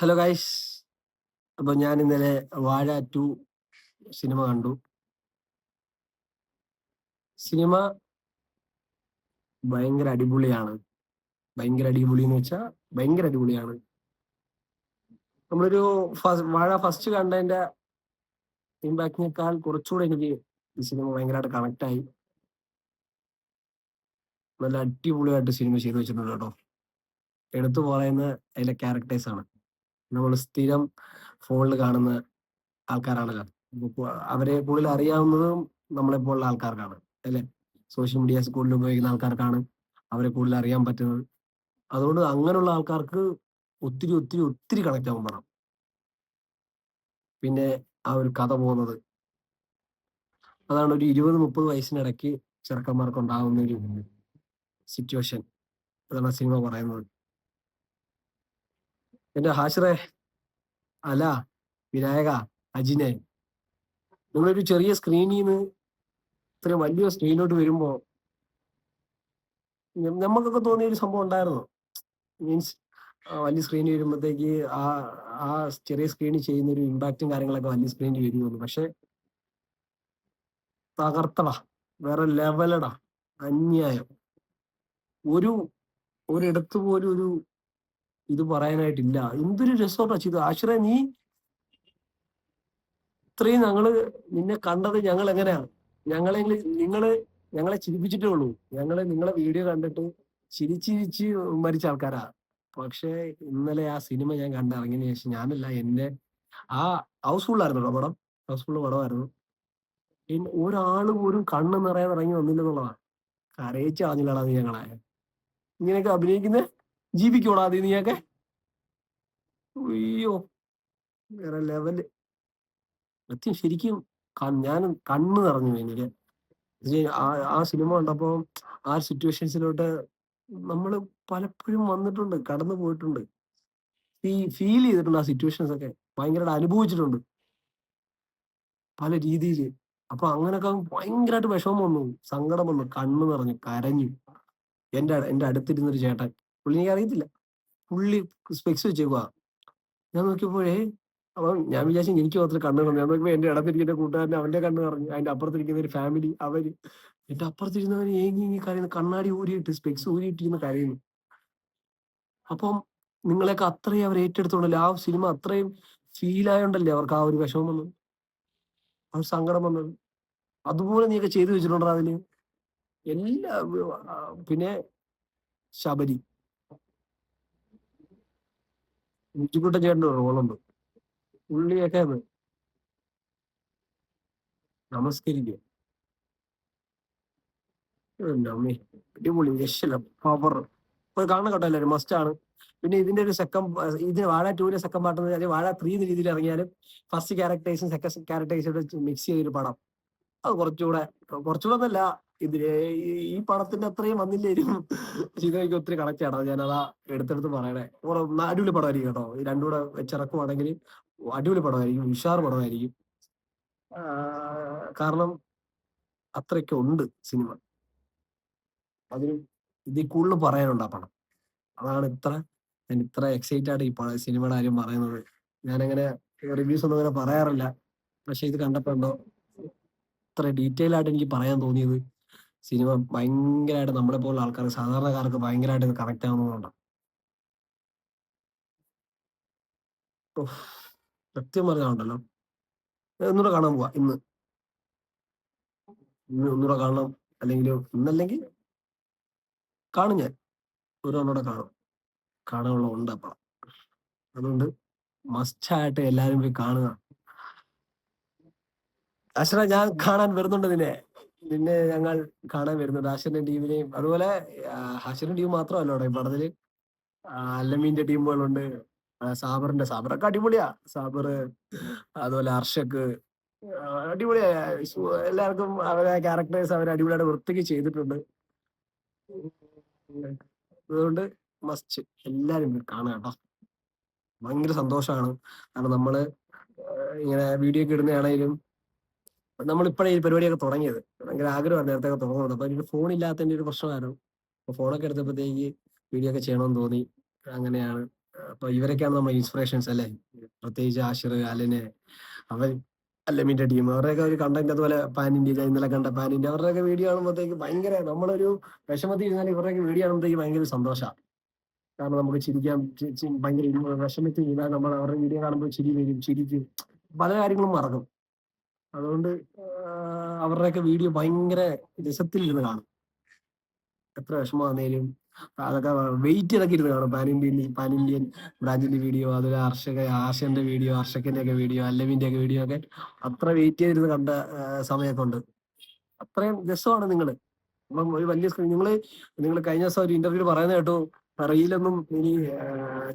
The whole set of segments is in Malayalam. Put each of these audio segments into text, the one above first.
Hello guys. അപ്പൊ ഞാൻ ഇന്നലെ വാഴ 2 സിനിമ കണ്ടു. സിനിമ ഭയങ്കര അടിപൊളിയാണ്. ഭയങ്കര അടിപൊളി എന്ന് വെച്ചാൽ ഭയങ്കര അടിപൊളിയാണ്. നമ്മളൊരു വാഴ ഫസ്റ്റ് കണ്ടതിന്റെ ഇമ്പാക്റ്റിനേക്കാൾ കുറച്ചുകൂടെ എനിക്ക് ഈ സിനിമ ഭയങ്കരമായിട്ട് കണക്ട് ആയി. നല്ല അടിപൊളിയായിട്ട് സിനിമ ചെയ്തു വെച്ചിട്ടുണ്ട് കേട്ടോ. എടുത്തു പറയുന്ന അതിലെ ക്യാരക്ടേഴ്സ് ആണ്. നമ്മൾ സ്ഥിരം ഫോണിൽ കാണുന്ന ആൾക്കാരാണല്ലോ. ഇപ്പൊ അവരെ കൂടുതൽ അറിയാവുന്നതും നമ്മളെ പോലുള്ള ആൾക്കാർക്കാണ് അല്ലെ. സോഷ്യൽ മീഡിയാസ് കൂടുതൽ ഉപയോഗിക്കുന്ന ആൾക്കാർക്കാണ് അവരെ കൂടുതൽ അറിയാൻ പറ്റുന്നത്. അതുകൊണ്ട് അങ്ങനെയുള്ള ആൾക്കാർക്ക് ഒത്തിരി ഒത്തിരി ഒത്തിരി കണക്ട് ആവും പടം. പിന്നെ ആ ഒരു കഥ പോകുന്നത് അതാണ്, ഒരു 20-30 വയസ്സിനിടയ്ക്ക് ചെറുക്കന്മാർക്ക് ഉണ്ടാകുന്ന ഒരു സിറ്റുവേഷൻ. അതാണ് സിനിമ പറയുന്നത്. എന്റെ ഹാഷിറെ, അല, വിനായക, അജിനെ, നിങ്ങളൊരു ചെറിയ സ്ക്രീനിൽ നിന്ന് ഇത്രയും വലിയ സ്ക്രീനിലോട്ട് വരുമ്പോ നമുക്കൊക്കെ തോന്നിയ ഒരു സംഭവം ഉണ്ടായിരുന്നു. മീൻസ് വലിയ സ്ക്രീനിൽ വരുമ്പോഴത്തേക്ക് ആ ആ ചെറിയ സ്ക്രീനിൽ ചെയ്യുന്ന ഒരു ഇമ്പാക്റ്റും കാര്യങ്ങളൊക്കെ വലിയ സ്ക്രീനിൽ വരുമെന്ന്. പക്ഷെ തകർത്തടാ, വേറെ ലെവലടാ, അന്യായം. ഒരു ഒരിടത്ത് പോലും ഒരു ഇത് പറയാനായിട്ടില്ല. എന്തൊരു രസമാ ചെയ്ത്. ആശ്രയ, നീ ഇത്രയും നിന്നെ കണ്ടത് ഞങ്ങൾ എങ്ങനെയാണ്? ഞങ്ങളെ നിങ്ങള് ഞങ്ങളെ ചിരിപ്പിച്ചിട്ടേ ഉള്ളൂ. നിങ്ങളെ വീഡിയോ കണ്ടിട്ട് ചിരിച്ചിരിച്ച് മരിച്ച ആൾക്കാരാ. പക്ഷേ ഇന്നലെ ആ സിനിമ ഞാൻ കണ്ടിറങ്ങിയതിന് ശേഷം ഞാനല്ല, എന്നെ ആ ഹൗസ്ഫുള്ളായിരുന്നു കേട്ടോ പടം. ഹൗസ്ഫുള്ള് പടമായിരുന്നു. ഒരാള് പോലും കണ്ണ് നിറയാതെ ഇറങ്ങി വന്നില്ലെന്നുള്ളതാ. കരയിച്ച് കളഞ്ഞില്ലടാ നീ ഞങ്ങളെ. ഇങ്ങനെയൊക്കെ അഭിനയിക്കുന്നത് ജീവിക്കോടാ അത് നീയൊക്കെ? അയ്യോ, വേറെ ലെവല്. സത്യം, ശരിക്കും ഞാൻ കണ്ണ് നിറഞ്ഞു എനിക്ക്. ആ ആ സിനിമ കണ്ടപ്പോ ആ സിറ്റുവേഷൻസിലോട്ട് നമ്മള് പലപ്പോഴും വന്നിട്ടുണ്ട്, കടന്നു പോയിട്ടുണ്ട്. ഫീൽ ചെയ്തിട്ടുണ്ട് ആ സിറ്റുവേഷൻസ് ഒക്കെ. ഭയങ്കരമായിട്ട് അനുഭവിച്ചിട്ടുണ്ട് പല രീതിയിൽ. അപ്പൊ അങ്ങനൊക്കെ ഭയങ്കരമായിട്ട് വിഷമം വന്നു, സങ്കടം വന്നു, കണ്ണ് നിറഞ്ഞു, കരഞ്ഞു. എന്റെ അടുത്തിരുന്നൊരു ചേട്ടൻ, പുള്ളി എനിക്ക് അറിയത്തില്ല, പുള്ളി സ്പെക്സ് വെച്ചേക്കുവാ. ഞാൻ നോക്കിയപ്പോഴേ, അപ്പൊ ഞാൻ വിചാരിച്ചു എനിക്ക് മാത്രം കണ്ണ് നിറഞ്ഞു. ഞാൻ നോക്കിയപ്പോ എന്റെ ഇടത്തിരിക്കുന്ന കൂട്ടുകാരൻ, അവന്റെ കണ്ണ് നിറഞ്ഞു. അതിന്റെ അപ്പുറത്തിരിക്കുന്ന ഒരു ഫാമിലി, അവര്, എന്റെ അപ്പുറത്തിരുന്നവന് ഏങ്ങി കരയുന്നു, കണ്ണാടി ഊരിയിട്ട് സ്പെക്സ് ഊരിയിട്ടിരുന്ന് കരയുന്നു. അപ്പം നിങ്ങളെയൊക്കെ അത്രയും അവർ ഏറ്റെടുത്തോണ്ടല്ലേ, ആ സിനിമ അത്രയും ഫീൽ ആയോണ്ടല്ലേ അവർക്ക് ആ ഒരു വിഷമം വന്നത്, ആ ഒരു സങ്കടം വന്നത്. അതുപോലെ നീയൊക്കെ ചെയ്തു വെച്ചിട്ടുണ്ടോ അതിന് എല്ലാ. ആ, പിന്നെ ശബരി, മുച്ചുകുട്ടൻ ചേട്ടൻ്റെ റോളുണ്ട്. പുള്ളിയൊക്കെ നമസ്കരിക്കും. എൻ്റെ അമ്മേ, അടിപൊളി, രക്ഷയില്ല, പവർ. ഇപ്പൊ കാണണം കേട്ടോ എല്ലാവരും, മസ്റ്റ് ആണ്. പിന്നെ ഇതിന്റെ ഒരു ഇതിന് വാഴ 2 സെക്കൻഡ് പാർട്ട് അല്ലെങ്കിൽ വാഴ 3 രീതിയിൽ ഇറങ്ങിയാലും ഫസ്റ്റ് ക്യാരക്ടേഴ്സും സെക്കൻഡ് ക്യാരക്ടേഴ്സും മിക്സ് ചെയ്തൊരു പടം, അത് കുറച്ചുകൂടെ എന്നല്ല, ഇതില് ഈ പടത്തിന്റെ അത്രയും വന്നില്ലേലും ഇത് എനിക്ക് ഒത്തിരി കണക്ട് ആണ്. ഞാനതാ എടുത്തെടുത്ത് പറയണേ. അടിപൊളി പടമായിരിക്കും കേട്ടോ. ഈ രണ്ടും കൂടെ വെച്ചിറക്കുവാണെങ്കിൽ അടിപൊളി പടമായിരിക്കും, ഉഷാർ പടമായിരിക്കും. കാരണം അത്രയൊക്കെ ഉണ്ട് സിനിമ. അതിന് ഇതിൽ കൂടുതൽ പറയാനുണ്ട് ആ പടം. അതാണ് ഞാൻ ഇത്ര എക്സൈറ്റഡ് ആയിട്ട് ഈ സിനിമയുടെ കാര്യം പറയുന്നത്. ഞാനങ്ങനെ റിവ്യൂസ് ഒന്നും അങ്ങനെ പറയാറില്ല. പക്ഷെ ഇത് കണ്ടപ്പോ എന്തോ ഇത്ര ഡീറ്റെയിൽ ആയിട്ട് എനിക്ക് പറയാൻ തോന്നിയത്, സിനിമ ഭയങ്കരമായിട്ട് നമ്മളെ പോലുള്ള ആൾക്കാർക്ക്, സാധാരണക്കാർക്ക് ഭയങ്കരമായിട്ട് ഇത് കണക്ട് ആവുന്നതുകൊണ്ടാണ്. ഉഫ്, സത്യം പറഞ്ഞാലുണ്ടല്ലോ, ഒന്നുകൂടെ കാണാൻ പോവാ ഇന്ന്. ഒന്നുകൂടെ കാണണം. അല്ലെങ്കിൽ ഇന്നല്ലെങ്കിൽ കാണും ഞാൻ. ഒന്നുകൂടെ കാണും. കാണാനുള്ള ഉണ്ട് അപ്പ. അതുകൊണ്ട് മസ്റ്റായിട്ട് എല്ലാരും പോയി കാണുക. അശ്ര, ഞാൻ കാണാൻ വരുന്നുണ്ട് നിന്നെ. ഞങ്ങൾ കാണാൻ വരുന്നുണ്ട്, ഹാഷിറിന്റെ ടീമിനെയും. അതുപോലെ ഹാഷിറിന്റെ ടീം മാത്രമല്ല ഇവിടെ ഈ പടത്തില്. അല്ലമീന്റെ ടീമുകളുണ്ട്. സാബറൊക്കെ അടിപൊളിയാ. സാബർ, അതുപോലെ അർഷക്ക്, അടിപൊളിയാ. എല്ലാവർക്കും അവരെ ക്യാരക്ടേഴ്സ് അവർ അടിപൊളിയായിട്ട് വൃത്തിക്ക് ചെയ്തിട്ടുണ്ട്. അതുകൊണ്ട് മസ്റ്റ് എല്ലാരും പോയി കാണുക കേട്ടോ. ഭയങ്കര സന്തോഷമാണ്. കാരണം നമ്മള് ഇങ്ങനെ വീഡിയോ ഒക്കെ ഇടുന്നതാണേലും നമ്മളിപ്പോഴേ ഈ പരിപാടിയൊക്കെ തുടങ്ങിയത്. ഭയങ്കര ആഗ്രഹമാണ് നേരത്തെ ഒക്കെ തുടങ്ങുന്നത്. അപ്പൊ എനിക്ക് ഫോൺ ഇല്ലാത്തതിന്റെ ഒരു പ്രശ്നമായിരുന്നു. അപ്പൊ ഫോണൊക്കെ എടുത്തപ്പോഴത്തേക്ക് വീഡിയോ ഒക്കെ ചെയ്യണമെന്ന് തോന്നി. അങ്ങനെയാണ് അപ്പൊ ഇവരൊക്കെയാണ് നമ്മുടെ ഇൻസ്പിറേഷൻസ് അല്ലേ? പ്രത്യേകിച്ച് ആഷിർ, അലന്, അവൻ അല്ലമീന്റെ ടീം അവരുടെയൊക്കെ ഒരു കണ്ടന്റ് അതുപോലെ പാൻ ഇന്ത്യ, ഞാൻ ഇന്നലെ കണ്ട പാൻ ഇന്ത്യ അവരുടെയൊക്കെ വീഡിയോ കാണുമ്പോഴത്തേക്ക് ഭയങ്കര നമ്മളൊരു വിഷമത്തിൽ ഇരുന്നാൽ ഇവരുടെയൊക്കെ വീഡിയോ കാണുമ്പോഴത്തേക്ക് ഭയങ്കര സന്തോഷമാണ്. കാരണം നമുക്ക് ചിരിക്കാം, ഭയങ്കര വിഷമത്തിൽ ഇരുന്നാൽ നമ്മൾ അവരുടെ വീഡിയോ കാണുമ്പോൾ ചിരി വരും, ചിരിക്കും, പല കാര്യങ്ങളും മറക്കും. അതുകൊണ്ട് അവരുടെയൊക്കെ വീഡിയോ ഭയങ്കര രസത്തിൽ ഇരുന്ന് കാണും. എത്ര വിഷമമാണേലും അതൊക്കെ വെയിറ്റ് ചെയ്തൊക്കെ ഇരുന്ന് കാണും. പാൻ ഇന്ത്യൻ ബ്രാഞ്ചിന്റെ വീഡിയോ, അതുപോലെ ആർഷന്റെ വീഡിയോ, ഹർഷക്കിന്റെ ഒക്കെ വീഡിയോ, അല്ലവിന്റെ ഒക്കെ വീഡിയോ ഒക്കെ അത്ര വെയിറ്റ് ചെയ്തിരുന്ന് കണ്ട സമയമൊക്കെ ഉണ്ട്. അത്രയും രസമാണ് നിങ്ങള്. അപ്പം ഒരു വലിയ സ്ക്രീൻ നിങ്ങൾ കഴിഞ്ഞ ദിവസം ഒരു ഇന്റർവ്യൂ പറയുന്ന കേട്ടു, റീലൊന്നും ഇനി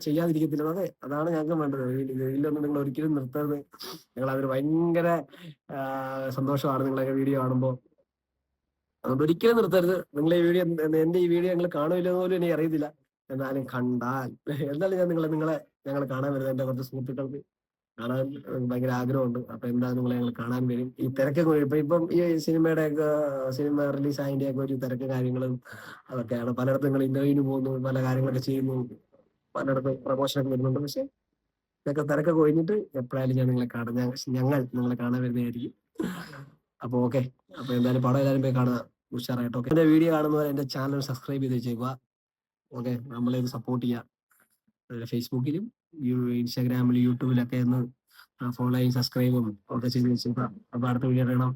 ചെയ്യാതിരിക്കത്തില്ല. അതെ, അതാണ് ഞങ്ങൾക്ക് വേണ്ടത്. റീലൊന്നും നിങ്ങൾ ഒരിക്കലും നിർത്തരുത്. ഞങ്ങൾ അതൊരു ഭയങ്കര സന്തോഷമാണ് നിങ്ങളൊക്കെ വീഡിയോ കാണുമ്പോൾ. അതുകൊണ്ട് ഒരിക്കലും നിർത്തരുത്. നിങ്ങളെ ഈ വീഡിയോ, എന്റെ ഈ വീഡിയോ ഞങ്ങൾ കാണുമില്ലെന്ന് പോലും എനിക്ക് അറിയത്തില്ല. എന്നാലും കണ്ടാൽ എന്തായാലും നിങ്ങളെ ഞങ്ങൾ കാണാൻ വരുന്നത്. എന്റെ കുറച്ച് സുഹൃത്തുക്കൾക്ക് കാണാൻ ഭയങ്കര ആഗ്രഹമുണ്ട്. അപ്പൊ എന്തായാലും നിങ്ങളെ ഞങ്ങൾ കാണാൻ വരും. ഈ തിരക്കൊക്കെ ഇപ്പം ഈ സിനിമ റിലീസ് ആയതിന്റെ ഒക്കെ ഒരു തിരക്ക് കാര്യങ്ങളും അതൊക്കെയാണ്. പലയിടത്തും നിങ്ങൾ ഇന്റർവ്യൂവിന് പോകുന്നു, പല കാര്യങ്ങളൊക്കെ ചെയ്യുന്നു, പലയിടത്തും പ്രമോഷനൊക്കെ വരുന്നുണ്ട്. പക്ഷെ ഇതൊക്കെ തിരക്കൊക്കെ കഴിഞ്ഞിട്ട് എപ്പോഴായാലും ഞങ്ങൾ നിങ്ങളെ കാണാൻ വരുന്നതായിരിക്കും. അപ്പൊ ഓക്കെ. അപ്പൊ എന്തായാലും പടം എല്ലാവരും പോയി കാണുക, ഉഷാറായിട്ട്. ഓക്കെ, എന്റെ വീഡിയോ കാണുന്നവർ എന്റെ ചാനൽ സബ്സ്ക്രൈബ് ചെയ്ത് വെച്ചേക്കുക. ഓക്കെ, നമ്മളെ ഇത് സപ്പോർട്ട് ചെയ്യുക. ഫേസ്ബുക്കിലും ഇൻസ്റ്റാഗ്രാമിലും യൂട്യൂബിലൊക്കെ ഒന്ന് ഫോളോയും സബ്സ്ക്രൈബും ഒക്കെ ചെയ്ത് വെച്ചേക്കുക. അപ്പൊ അടുത്ത വീഡിയോ കാണാം.